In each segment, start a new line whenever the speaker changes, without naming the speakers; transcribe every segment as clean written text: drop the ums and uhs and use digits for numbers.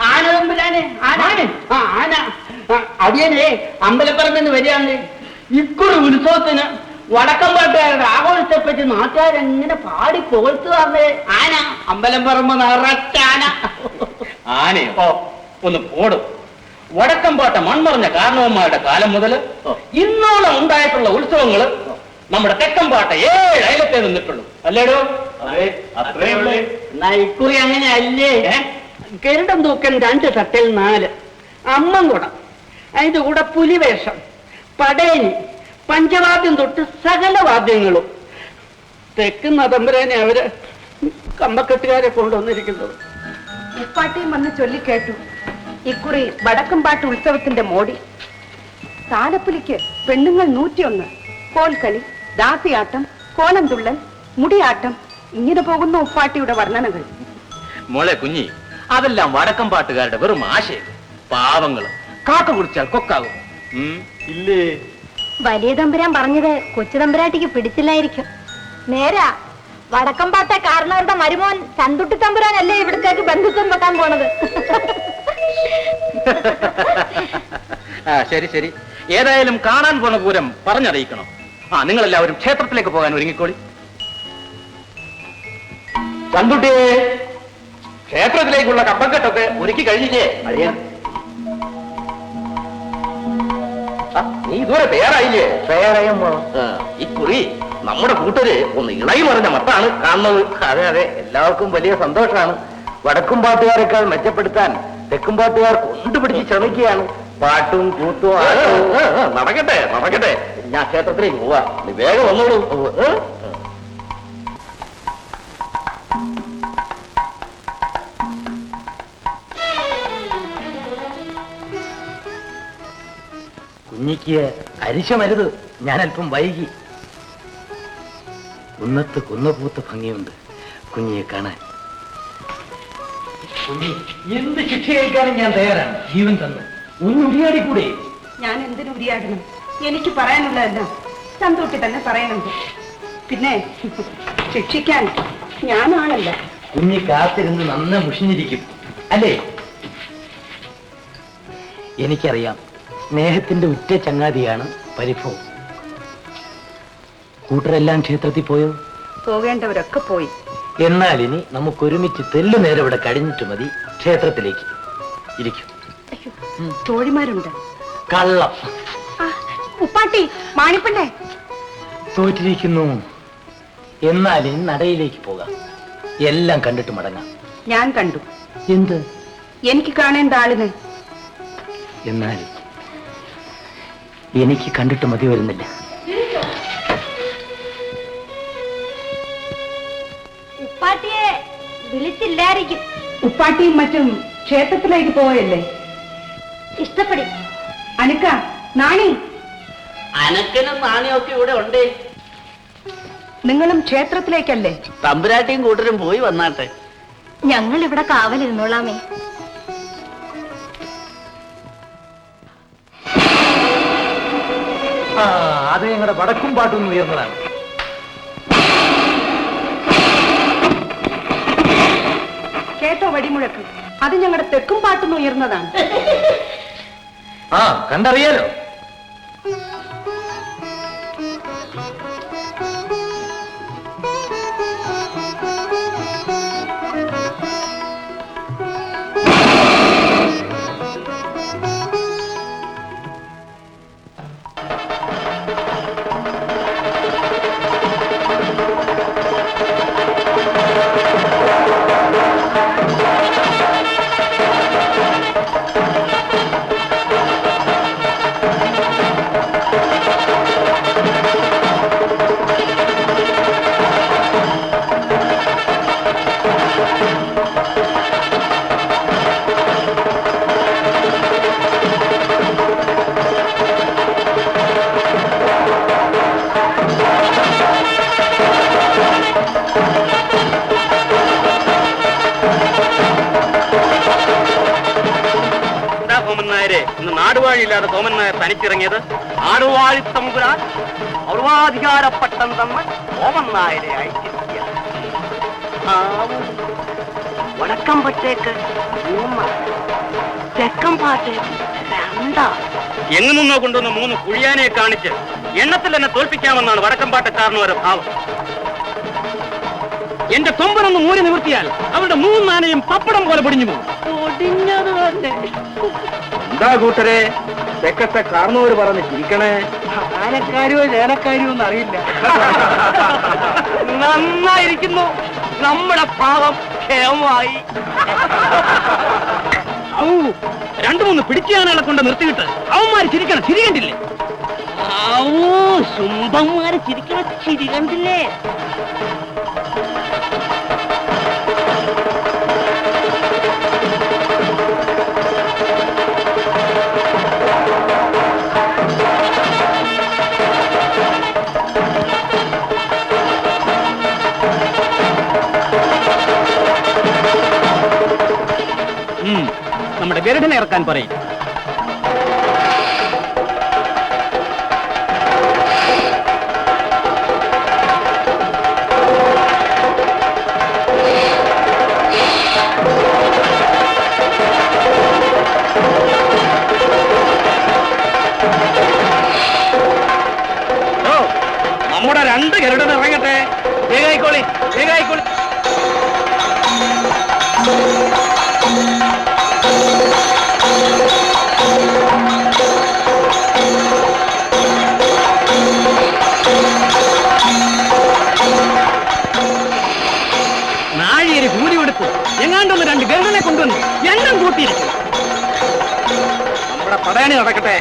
ആന തമ്പുരാനെ, ആന ആന അടിയനെ അമ്പലപ്പറമ്പിന്ന് വരികയാണ്. ഇക്കുറി ഉത്സവത്തിന് വടക്കമ്പാട്ടുകാരുടെ ആഘോഷത്തെപ്പറ്റി നാട്ടുകാരെങ്ങനെ പാടി പുകഴ്ത്തുവാറേ. ആന അമ്പലം പറമ്പ് നിറച്ചാന.
ആനയോ ഒന്ന് പോടും. വടക്കമ്പാട്ട മൺമറഞ്ഞ കാരണവന്മാരുടെ കാലം മുതൽ ഇന്നോളം ഉണ്ടായിട്ടുള്ള ഉത്സവങ്ങള് നമ്മുടെ തെക്കമ്പാട്ട 7 അയലത്തേ നിന്നിട്ടുള്ളൂ. അല്ലേടോ?
എന്നാ ഇക്കുറി അങ്ങനെ അല്ലേ? ഗരുഡം തൂക്കൻ 2 തട്ടിൽ 4, അമ്മൻകുടം, അതിന്റെ കൂടെ പുലിവേഷം, പടേനി, പഞ്ചവാദ്യം തൊട്ട് സകല വാദ്യങ്ങളും. തെക്കുന്ന തമ്പുരാനെ അവര് കമ്പക്കെട്ടുകാരെ കൊണ്ടുവന്നിരിക്കുന്നത്.
ഉപ്പാട്ടിയും വന്ന് ചൊല്ലിക്കേട്ടു ഇക്കുറി വടക്കമ്പാട്ട് ഉത്സവത്തിന്റെ മോടി. താലപ്പുലിക്ക് പെണ്ണുങ്ങൾ 101, കോൽക്കളി, ദാസിയാട്ടം, കോലം തുള്ളൽ, മുടിയാട്ടം, ഇങ്ങനെ പോകുന്ന ഉപ്പാട്ടിയുടെ വർണ്ണനകൾ.
മോളെ കുഞ്ഞി, അതെല്ലാം വടക്കമ്പാട്ടുകാരുടെ വെറും ആശയം. പാവങ്ങള് കാക്ക കുടിച്ചാൽ കൊക്കാകും. ഇല്ലേ?
വലിയ തമ്പുരാൻ പറഞ്ഞത് കൊച്ചു തമ്പുരാട്ടിക്ക് പിടിച്ചില്ലായിരിക്കും. നേരാ, വടക്കമ്പാട്ട കാരണവരുടെ മരുമോൻ ചന്തുട്ടി തമ്പുരാനല്ലേ ഇവിടത്തേക്ക് ബന്ധുത്വം വെക്കാൻ പോണത്.
ശരി ശരി, ഏതായാലും കാണാൻ പോണ പൂരം പറഞ്ഞറിയിക്കണം. നിങ്ങളെല്ലാവരും ക്ഷേത്രത്തിലേക്ക് പോകാൻ ഒരുങ്ങിക്കോളി. ചന്തുട്ടിയെ, ക്ഷേത്രത്തിലേക്കുള്ള കമ്പക്കെട്ടൊക്കെ ഒരുക്കി കഴിഞ്ഞില്ലേ? നീ ഇതുവരെ തയ്യാറായില്ലേ? തയ്യാറായമ്മോ. ഇക്കുറി നമ്മുടെ കൂട്ടര് ഒന്ന് ഇളകി മറിഞ്ഞ മട്ടാണ് കാണുന്നത്. അതെ അതെ, എല്ലാവർക്കും വലിയ സന്തോഷമാണ്. വടക്കും പാട്ടുകാരെക്കാൾ മെച്ചപ്പെടുത്താൻ തെക്കും പാട്ടുകാർ കൊണ്ടുപിടിച്ച് ശ്രമിക്കുകയാണ്. പാട്ടും കൂത്തും നടക്കട്ടെ നടക്കട്ടെ. ഞാൻ ക്ഷേത്രത്തിലേക്ക് പോവാ, നീ വേഗം വന്നോളൂ. കുഞ്ഞിക്ക് അരിശമരുത്, ഞാൻ അല്പം വൈകി. കുന്നത്ത് കുന്നപൂത്ത ഭംഗിയുണ്ട് കുഞ്ഞിയെ കാണാൻ. കുഞ്ഞി, എന്ത് ശിക്ഷ കേൾക്കാനും ഞാൻ തയ്യാറാണ്. ജീവൻ തന്നു ഒന്ന് ഉരിയാടിക്കൂടെ?
ഞാൻ എന്തിനു ഉരിയാടണം? എനിക്ക് പറയാനുള്ളതെല്ലാം ചന്തൂട്ടി തന്നെ പറയുന്നുണ്ട്. പിന്നെ ശിക്ഷിക്കാൻ ഞാനാണല്ല.
കുഞ്ഞി കാത്തിരുന്ന് നന്ന മുഷിഞ്ഞിരിക്കും അല്ലേ? എനിക്കറിയാം, സ്നേഹത്തിന്റെ ഉറ്റ ചങ്ങാതിയാണ് പരിഭവം. കൂട്ടരെല്ലാം ക്ഷേത്രത്തിൽ പോയോ?
പോകേണ്ടവരൊക്കെ പോയി.
എന്നാൽ ഇനി നമുക്കൊരുമിച്ച് തെല്ലു നേരം ഇവിടെ കഴിഞ്ഞിട്ട് മതി ക്ഷേത്രത്തിലേക്ക്. ഇരിക്കും.
തോഴിമാരുണ്ട്.
കള്ളം.
ഉപ്പാട്ടി, മാണിപ്പണ്ടേ
തോറ്റിരിക്കുന്നു. എന്നാൽ ഇനി നടയിലേക്ക് പോകാം, എല്ലാം കണ്ടിട്ട് മടങ്ങാം.
ഞാൻ കണ്ടു.
എന്ത്?
എനിക്ക് കാണേണ്ട ആളിനെ.
എന്നാൽ എനിക്ക് കണ്ടിട്ട് മതി വരുന്നില്ല.
ഉപ്പാട്ടിയെ വിളിച്ചില്ലായിരിക്കും.
ഉപ്പാട്ടിയും മറ്റും ക്ഷേത്രത്തിലേക്ക് പോയല്ലേ?
ഇഷ്ടപ്പെടി.
അനക്ക, നാണി.
അനക്കനും നാണിയൊക്കെ ഇവിടെ ഉണ്ട്.
നിങ്ങളും ക്ഷേത്രത്തിലേക്കല്ലേ?
തമ്പുരാട്ടിയും കൂട്ടരും പോയി വന്നാട്ടെ.
ഞങ്ങൾ ഇവിടെ കാവലിരുന്നോളാമേ.
അത് ഞങ്ങളുടെ വടക്കും പാട്ടൊന്നും ഉയർന്നതാണ്.
കേട്ടോ വടിമുഴക്ക്? അത് ഞങ്ങളുടെ തെക്കും പാട്ടും ഉയർന്നതാണ്.
കണ്ടറിയാലോ. ഇന്ന് നാടുവാഴിയില്ലാതെ സോമൻ നായർ തനിച്ചിറങ്ങിയത്. നാടുവാഴി തമ്പുരാൻ സർവാധികാരപ്പട്ടം തമ്മൻ സോമൻ നായരെ അയച്ചിരിക്കുക.
വടക്കം പറ്റേക്ക് 3, തെക്കം പാട്ടേക്ക് 2.
എങ്ങു നിന്നോ കൊണ്ടുവന്ന് 3 കുഴിയാനെ കാണിച്ച് എണ്ണത്തിൽ തന്നെ തോൽപ്പിക്കാമെന്നാണ് വടക്കമ്പാട്ടക്കാരനോരോ ഭാവം. എന്റെ കൊമ്പനൊന്ന് മൂരി നിവർത്തിയാൽ അവരുടെ 3 ആനയും പപ്പടം പോലെ പൊടിഞ്ഞു പോകും.
പൊടിഞ്ഞത് തന്നെ.
എന്താ കൂട്ടരെ തെക്കത്തെ കാർന്നൂര് പറഞ്ഞ് ചിരിക്കണേ?
ആനക്കാരോ ചേനക്കാരോ എന്നറിയില്ല. നന്നായിരിക്കുന്നു, നമ്മുടെ പാവം ക്ഷേമമായി.
2-3 പിടിച്ചാനകളെ കൊണ്ട് നിർത്തിയിട്ട് അവന്മാര് ചിരിക്കണം, ചിരി കണ്ടില്ലേ?
സുംബന്മാര് ചിരിക്കണ ചിരി കണ്ടില്ലേ?
നമ്മുടെ ഗരുഡനെ ഇറക്കാൻ പറയും. നമ്മുടെ 2 ഗരുഡൻ ഇറങ്ങട്ടെ. വേഗായിക്കോളി, വേഗായിക്കോളി. നാഴിയൊരു കൂലി കൊടുത്ത് എങ്ങാണ്ടൊന്ന് 2 ഗരുഡനെ കൊണ്ടുവന്ന് എണ്ണം കൂട്ടിയിരിക്കും. നമ്മുടെ പടയണി നടക്കട്ടെ.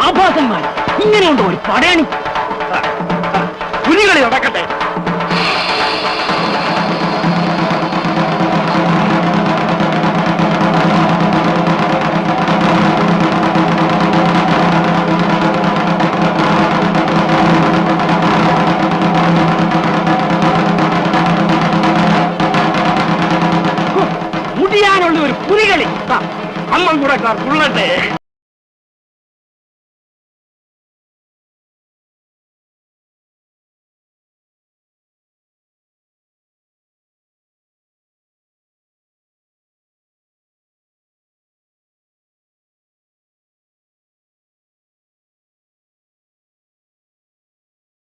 ആഭാസന്മാർ ഇങ്ങനെയുണ്ടോ ഒരു പടയണി? പുലികളി നടക്കട്ടെ. മുടിയാനുള്ള ഒരു പുലികളി. അമ്മൻ കൂടെക്കാർ തുള്ളട്ടെ.